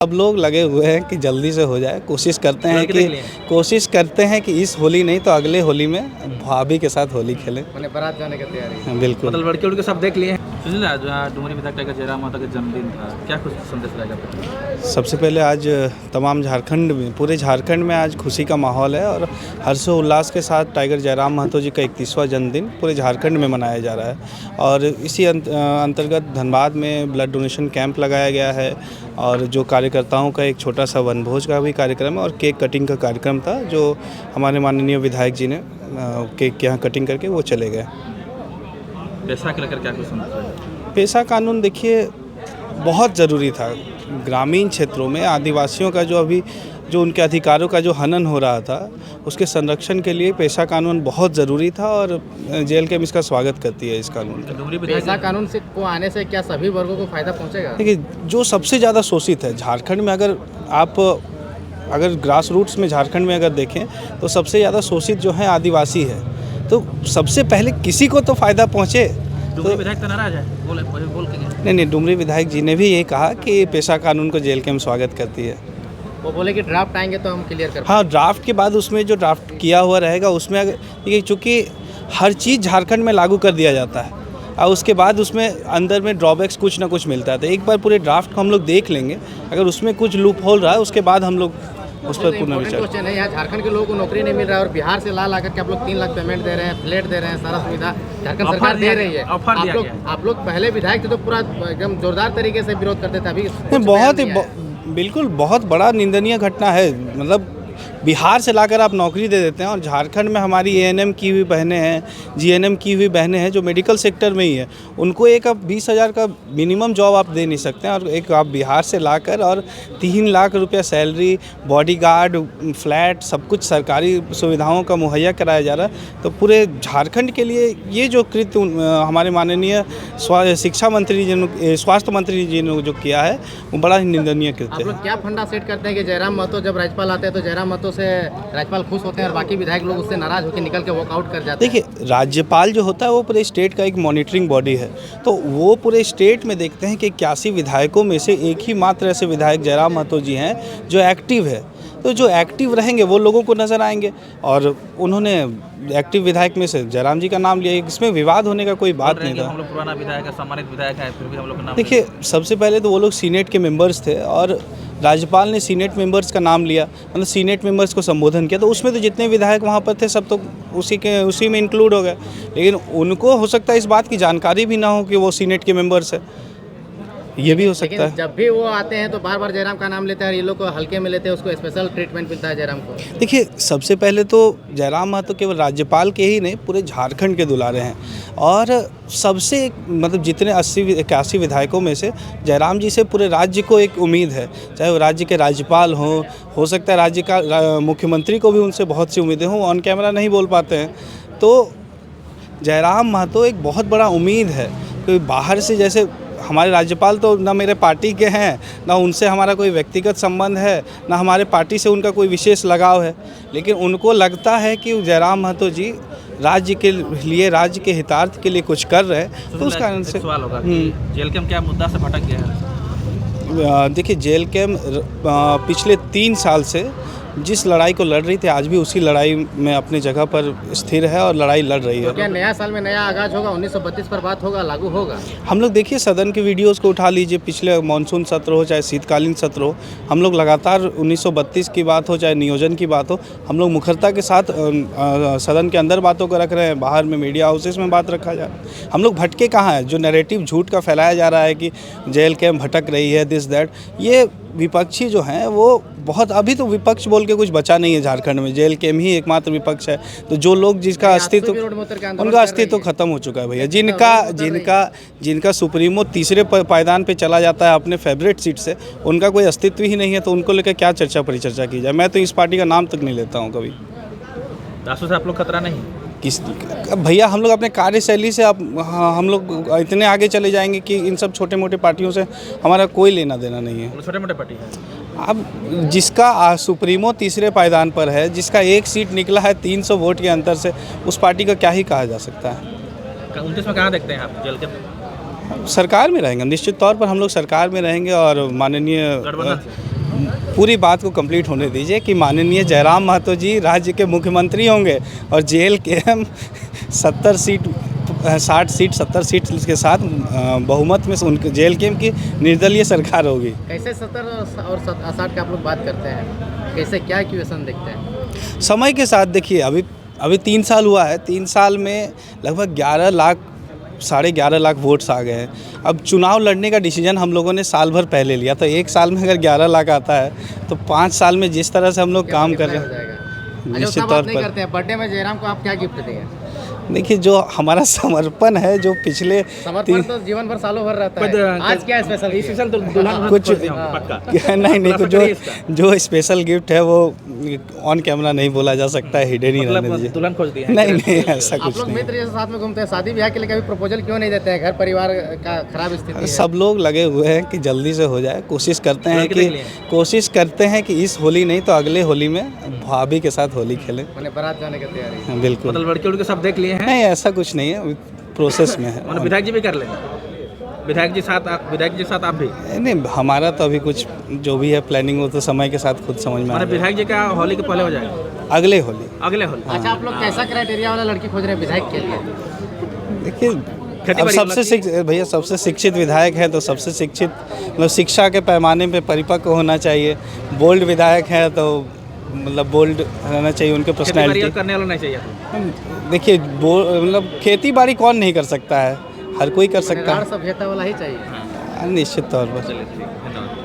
सब लोग लगे हुए हैं कि जल्दी से हो जाए। कोशिश करते हैं कि इस होली नहीं तो अगले होली में भाभी के साथ होली खेलें। मैंने बारात जाने की तैयारी। हाँ, बिल्कुल। मतलब लड़के उड़के सब देख लिए हैं। सुनील, आज डुमरी विधायक टाइगर जयराम माता का जन्मदिन था, क्या कुछ संदेश रहेगा? सबसे पहले आज तमाम पूरे झारखंड में आज खुशी का माहौल है और हर्षोल्लास के साथ टाइगर जयराम महतो जी का 31वां जन्मदिन पूरे झारखंड में मनाया जा रहा है। और इसी अंतर्गत धनबाद में ब्लड डोनेशन कैंप लगाया गया है और जो कार्यकर्ताओं का एक छोटा सा वनभोज का भी कार्यक्रम है और केक कटिंग का कार्यक्रम था, जो हमारे माननीय विधायक जी ने केक के यहाँ कटिंग करके वो चले गए। पैसा के लेकर क्या कुछ संदेश रहेगा? पैसा कानून देखिए बहुत ज़रूरी था। ग्रामीण क्षेत्रों में आदिवासियों का जो उनके अधिकारों का जो हनन हो रहा था, उसके संरक्षण के लिए पैसा कानून बहुत ज़रूरी था और जेल के इसका स्वागत करती है इस कानून का। पैसा कानून से को आने से क्या सभी वर्गों को फ़ायदा पहुंचेगा? देखिए, जो सबसे ज़्यादा शोषित है झारखंड में, अगर ग्रास रूट्स में झारखंड में अगर देखें तो सबसे ज़्यादा शोषित जो है आदिवासी है। तो सबसे पहले किसी को तो फ़ायदा पहुँचे। डुमरी विधायक तो नाराज है, बोल के नहीं, डुमरी विधायक जी ने भी ये कहा कि पैसा कानून को जेल के हम स्वागत करती है। वो बोले कि ड्राफ्ट आएंगे तो हम क्लियर कर। हाँ, ड्राफ्ट के बाद उसमें जो ड्राफ्ट किया हुआ रहेगा उसमें देखिए, चूँकि हर चीज़ झारखंड में लागू कर दिया जाता है और उसके बाद उसमें अंदर में ड्रॉबैक्स कुछ ना कुछ मिलता है। तो एक बार पूरे ड्राफ्ट को हम लोग देख लेंगे, अगर उसमें कुछ लूप होल रहा है उसके बाद हम लोग उस पर पूर्ण विचार। क्वेश्चन है, यहाँ झारखंड के लोगों को नौकरी नहीं मिल रहा है और बिहार से ला कर के आप लोग 3 लाख पेमेंट दे रहे हैं, फ्लैट दे रहे हैं, सारा सुविधा झारखंड सरकार दे रही है। आप लोग पहले विधायक थे तो पूरा एकदम जोरदार तरीके से विरोध करते थे। अभी बिल्कुल बहुत बड़ा निंदनीय घटना है। मतलब बिहार से लाकर आप नौकरी दे देते हैं और झारखंड में हमारी एएनएम की हुई बहनें हैं, जीएनएम की हुई बहनें हैं जो मेडिकल सेक्टर में ही है, उनको एक आप 20,000 का मिनिमम जॉब आप दे नहीं सकते हैं और एक आप बिहार से लाकर और 3 लाख रुपया सैलरी, बॉडीगार्ड, फ्लैट, सब कुछ सरकारी सुविधाओं का मुहैया कराया जा रहा है। तो पूरे झारखंड के लिए ये जो कृत्य हमारे माननीय शिक्षा मंत्री जी ने, स्वास्थ्य मंत्री जी ने जो किया है वो बड़ा ही निंदनीय कृत्य है। क्या फंडा सेट करते हैं कि जयराम महतो जब राज्यपाल आते हैं तो जयराम महतो से राज्यपाल खुश होते हैं और बाकी विधायक लोग उससे नाराज होकर निकल के वॉकआउट कर जाते हैं? देखिए, राज्यपाल जो होता है वो पूरे स्टेट का एक मॉनिटरिंग बॉडी है, तो वो पूरे स्टेट में देखते हैं कि 81 विधायकों में से एक ही मात्र ऐसे विधायक जयराम महतो जी हैं जो एक्टिव है। तो जो एक्टिव रहेंगे वो लोगों को नज़र आएंगे और उन्होंने एक्टिव विधायक में से जयराम जी का नाम लिया। इसमें विवाद होने का कोई बात नहीं था। हम लोग पुराना विधायक है, सम्मानित विधायक है, फिर भी हम लोग का नाम। देखिए, सबसे पहले तो वो लोग सीनेट के मेंबर्स थे और राज्यपाल ने सीनेट मेंबर्स का नाम लिया, मतलब सीनेट मेंबर्स को संबोधन किया, तो उसमें तो जितने विधायक वहाँ पर थे सब तो उसी में इंक्लूड हो गए। लेकिन उनको हो सकता है इस बात की जानकारी भी ना हो कि वो सीनेट के मेंबर्स है, ये भी हो सकता है। जब भी वो आते हैं तो बार बार जयराम का नाम लेते हैं और ये लोग को हल्के में लेते हैं, उसको स्पेशल ट्रीटमेंट मिलता है जयराम को। देखिए, सबसे पहले तो जयराम महतो केवल राज्यपाल के ही नहीं पूरे झारखंड के दुलारे हैं और सबसे मतलब जितने 81 विधायकों में से जयराम जी से पूरे राज्य को एक उम्मीद है, चाहे वो राज्य के राज्यपाल हों, हो सकता है राज्य का मुख्यमंत्री को भी उनसे बहुत सी उम्मीदें हों, ऑन कैमरा नहीं बोल पाते हैं। तो जयराम महतो एक बहुत बड़ा उम्मीद है कि बाहर से, जैसे हमारे राज्यपाल तो ना मेरे पार्टी के हैं, ना उनसे हमारा कोई व्यक्तिगत संबंध है, ना हमारे पार्टी से उनका कोई विशेष लगाव है, लेकिन उनको लगता है कि जयराम महतो जी राज्य के लिए, राज्य के हितार्थ के लिए कुछ कर रहे हैं। तो उस कारण से सवाल होगा कि जेल कैंप क्या मुद्दा से भटक गया है? देखिए, जेल कैंप पिछले 3 साल से जिस लड़ाई को लड़ रही थी आज भी उसी लड़ाई में अपनी जगह पर स्थिर है और लड़ाई लड़ रही है। तो क्या नया साल में नया आगाज होगा? 1932 पर बात होगा, लागू होगा? हम लोग देखिए सदन के वीडियोस को उठा लीजिए, पिछले मानसून सत्र हो चाहे शीतकालीन सत्र हो, हम लोग लगातार 1932 की बात हो चाहे नियोजन की बात हो, हम लोग मुखरता के साथ सदन के अंदर बातों को रख रहे हैं, बाहर में मीडिया हाउसेस में बात रखा जा रहा है। हम लोग भटके कहाँ हैं? जो नैरेटिव झूठ का फैलाया जा रहा है कि जेल कैंप भटक रही है, दिस दैट, ये विपक्षी जो हैं वो बहुत, अभी तो विपक्ष बोल के कुछ बचा नहीं है झारखंड में, जेल कैंप ही एकमात्र विपक्ष है। तो जो लोग जिसका अस्तित्व, उनका अस्तित्व खत्म हो चुका है भैया। जिनका सुप्रीमो तीसरे पायदान पे चला जाता है अपने फेवरेट सीट से, उनका कोई अस्तित्व ही नहीं है, तो उनको लेकर क्या चर्चा परिचर्चा की जाए। मैं तो इस पार्टी का नाम तक नहीं लेता हूँ कभी। दासू से आप लोग खतरा नहीं? किस भैया, हम लोग अपने कार्यशैली से हम लोग इतने आगे चले जाएंगे कि इन सब छोटे मोटे पार्टियों से हमारा कोई लेना देना नहीं है। छोटे मोटे पार्टी है। अब जिसका सुप्रीमो तीसरे पायदान पर है, जिसका एक सीट निकला है 300 वोट के अंतर से, उस पार्टी का क्या ही कहा जा सकता है। 29 में कहाँ देखते हैं आप जेल के? सरकार में रहेंगे, निश्चित तौर पर हम लोग सरकार में रहेंगे और माननीय पूरी बात को कंप्लीट होने दीजिए कि माननीय जयराम महतो जी राज्य के मुख्यमंत्री होंगे और JLKM 60 सीट 70 सीट के साथ बहुमत में उनके JLKM की निर्दलीय सरकार होगी। कैसे 70 और 60 का आप लोग बात करते हैं, कैसे क्या इक्वेशन देखते हैं? समय के साथ देखिए, अभी 3 साल हुआ है, 3 साल में लगभग 11 लाख 11.5 लाख वोट्स आ गए हैं। अब चुनाव लड़ने का डिसीजन हम लोगों ने साल भर पहले लिया, तो 1 साल में अगर 11 लाख आता है तो 5 साल में जिस तरह से हम लोग काम कर रहे हैं, निश्चित तौर पर करते हैं। बर्थडे में जयराम को आप क्या गिफ्ट देंगे? देखिए, जो हमारा समर्पण है, जो पिछले समर्पण तो जीवन भर सालों भर रहता है। आज क्या स्पेशल कुछ नहीं तो जो स्पेशल गिफ्ट है वो ऑन कैमरा नहीं बोला जा सकता है, हिडन ही रहने दीजिए। दुल्हन खोज दिया नहीं ऐसा आप कुछ लोग नहीं। मित्र जैसे साथ में घूमते हैं, शादी ब्याह के लिए कभी प्रपोजल क्यों नहीं देते हैं? घर परिवार का खराब स्थिति है। सब लोग लगे हुए हैं कि जल्दी से हो जाए। कोशिश करते हैं कि इस होली नहीं तो अगले होली में भाभी के साथ होली खेलें। मैंने बारात जाने की तैयारी है। बिल्कुल, मतलब लड़के उड़के सब देख लिए हैं? नहीं ऐसा कुछ नहीं है, प्रोसेस में है। मतलब विधायक जी भी कर लेंगे? विधायक जी साथ आप भी? नहीं, हमारा तो अभी कुछ जो भी है प्लानिंग वो तो समय के साथ खुद समझ में आ मतलब जाएगा। विधायक जी का होली के पहले हो जाएगा? अगले होली। अगले होली। अच्छा, आप लोग कैसा क्राइटेरिया वाला लड़की खोज रहे हैं विधायक के लिए? देखिए, अब भैया सबसे शिक्षित विधायक है तो सबसे शिक्षित मतलब शिक्षा के पैमाने पे परिपक्व होना चाहिए। बोल्ड विधायक है तो मतलब बोल्ड रहना चाहिए, उनके पर्सनैलिटी करने वाला नहीं चाहिए। देखिए, मतलब खेती बाड़ी कौन नहीं कर सकता है, हर कोई कर सकता है। सभ्यता वाला ही चाहिए। निश्चित तौर पर। चलिए ठीक, धन्यवाद।